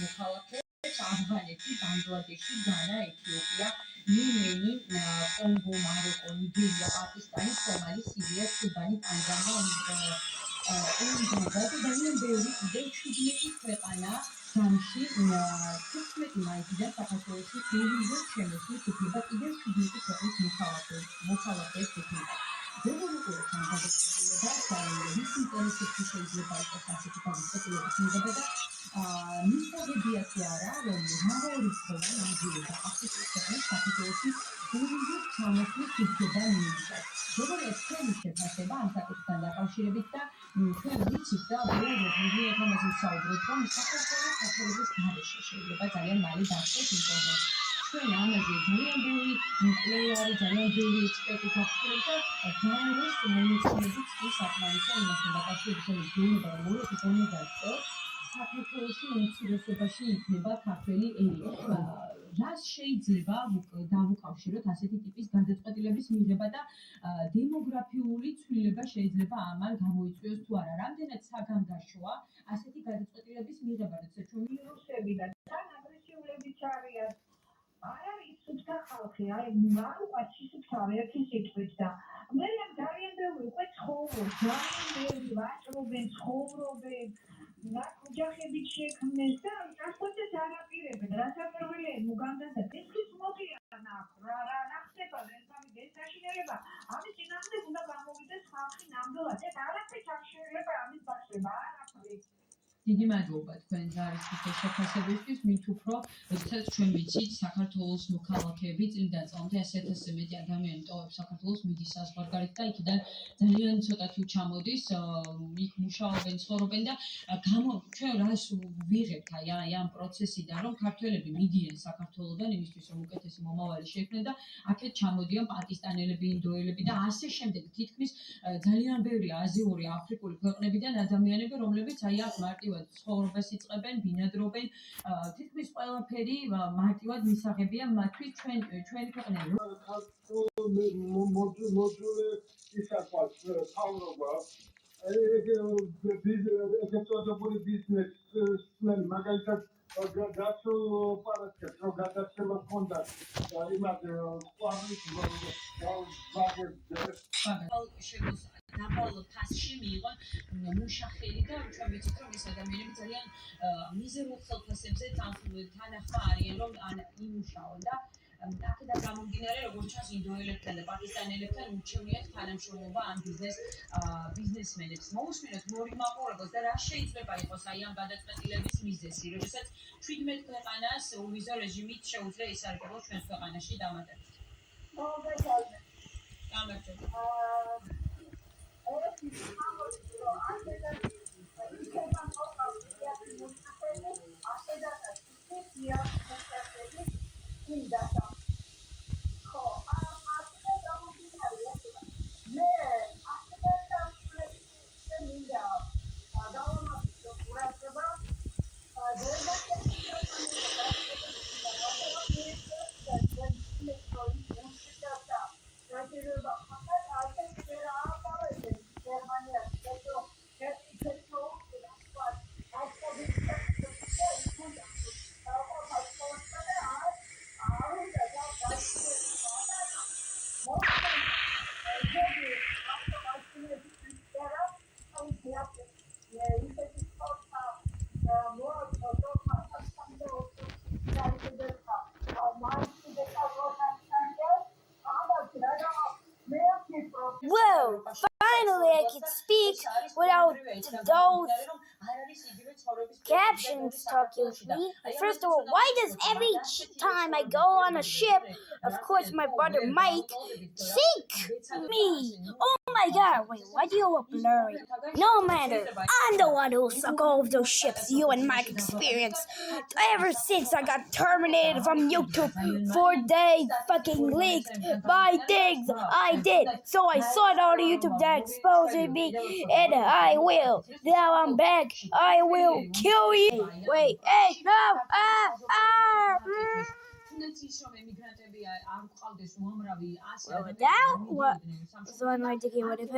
მოქალაქეებს ავღანეთი, ბანგლადეში, განა, ეთიოპია, იემენი, კონგო, მაროკო, ნიგერია, პაკისტანი, სომალი, სირია, სუდანი, ტანზანია, ურუგვაი და ძალიან ბევრი კიდევ 17 ქვეყანა ჯამში 15 მაისიდან საქართველოში ტელევიზიურ შემოსვლის უფლება კიდევ 17 ქვეყნის მოქალაქეებს ექნება. როგორ უყურებთ ამ გადაწყვეტილებას და რის ინტერესებში შეიძლება იყოს ასეთი გადაწყვეტილების მიღება და მისაღებია კი არა, რომ მრავალი ხოლა ნამდვილად აფრიკის ქვეყნის საქართველოში ტელევიზიურ ჩამოსვლის უფლება მიიღოს. როგორია თქვენი შეფასება ამ საკითხთან დაკავშირებით და ჩვენ ვიცით და ბოლოს ამაზე ვსაუბრობთ, რომ საქართველოს საქართველოს გარეშე შეიძლება ძალიან მალე დახდეს, იმიტომ რომ ჩვენ ამაზე ძალიან ბევრი მკვლევარი, ძალიან ბევრი ექსპერტი გვახსოვს და გაეროს მონიციპალიტეტის საკმარისო იმასთან დაკავშირებით, რომ გეუბნება, რომ მოდი გამოდაწყვეტ საქართველოში უმცირესობაში იქნება ქართველი ელი. რას შეიძლება დავუკავშიროთ ასეთი ტიპის გადაწყვეტილების მიღება და დემოგრაფიული ცვლილება შეიძლება ამან გამოიწვიოს თუ არა? რამდენად საგანგაშოა ასეთი გადაწყვეტილების მიღება, როცა ჩვენ ვირუსები და თან აგრესიულებიც არიან. არ არის სუფთა ხალხი, არ უყვართ სიფთავე ერთი სიტყვით და მე ძალიან ბევრი უკვე ცხოვრობს, ძალიან ბევრი ვაჭრობენ, ცხოვრობენ. ოჯახებით შექმნეს და ტრანსპორტით არაპირებენ, რასაც პირველი მოგანდადა ტექნის მოდიან რა ხდება ეს საშინელება, ამის წინააღმდეგ უნდა გამოვიდეს ხალხი ნამდვილად, ეს არაფრით არ შეიძლება ამის ბაშება, არაფრით. დიდი მადლობა თქვენ ძალისხმევის შეფასებისთვის, მით უფრო, როდესაც ჩვენ ვიცით, საქართველოს მოქალაქეები წლიდან წლამდე 100-ზე მეტი ადამიანი ტოვებს საქართველოს მიდის საზღვარგარეთ და იქიდან ძალიან ცოტათი ჩამოდის, იქ მუშაობენ, ცხოვრობენ და ჩვენ რას ვიღებთ აი ამ პროცესიდან, რომ ქართველები მიდიან საქართველოდან იმისთვის, რომ უკეთესი მომავალი შეექმნან და აქეთ ჩამოდიან პაკისტანელები, ინდოელები და ასე შემდეგ, თითქმის ძალიან ბევრი აზიური, აფრიკული ქვეყნებიდან ადამიანები, რომლებიც აი აქ მარტივად ცხოვრებას იწყებენ, ბინადრობენ, თითქმის ყველაფერი მარტივად მისაღებია მათთვის ჩვენი ქვეყნები. მოძულე ისაკვალ თავრობა ეგეთწოდებული ბიზნესმენი მაგალითად გასულ პარასკევს რომ გადაცემა ჰქონდა იმაზე ყვავის დაბალ ფასში მიიღონ მუშახელი და ჩვენ ვიცით, რომ ეს ადამიანები ძალიან მიზერულ ხელფასებზე თანახმა არიან, რომ იმუშაონ და აქედან გამომდინარე, როგორც ჩანს, ინდოელებთან და პაკისტანელებთან ურჩევნიათ თანამშრომლობა ამ ბიზნესმენებს. მოусმინოთ მორიგ მაყურებელს და რა შეიძლება იყოს აი ამ გადაწყვეტილების მიზეზი, როდესაც 17 ქვეყანას უვიზო რეჟიმით შეუძლია ისარგებლოს ჩვენს ქვეყანაში დამატებით. Well, finally I can speak without those captions talking to me. First of all, why does every time I go on a ship, of course my brother Mike, sink me? Oh Oh my god, wait, why do you look blurry? No matter, I'm the one who suck all of those ships you and Mike experienced. Ever since I got terminated from YouTube for they fucking leaked my things I did. So I sought out a YouTube that exposing me, and I will. Now I'm back. I will kill you. Wait, hey, no, Well, that was so annoying to get rid of him.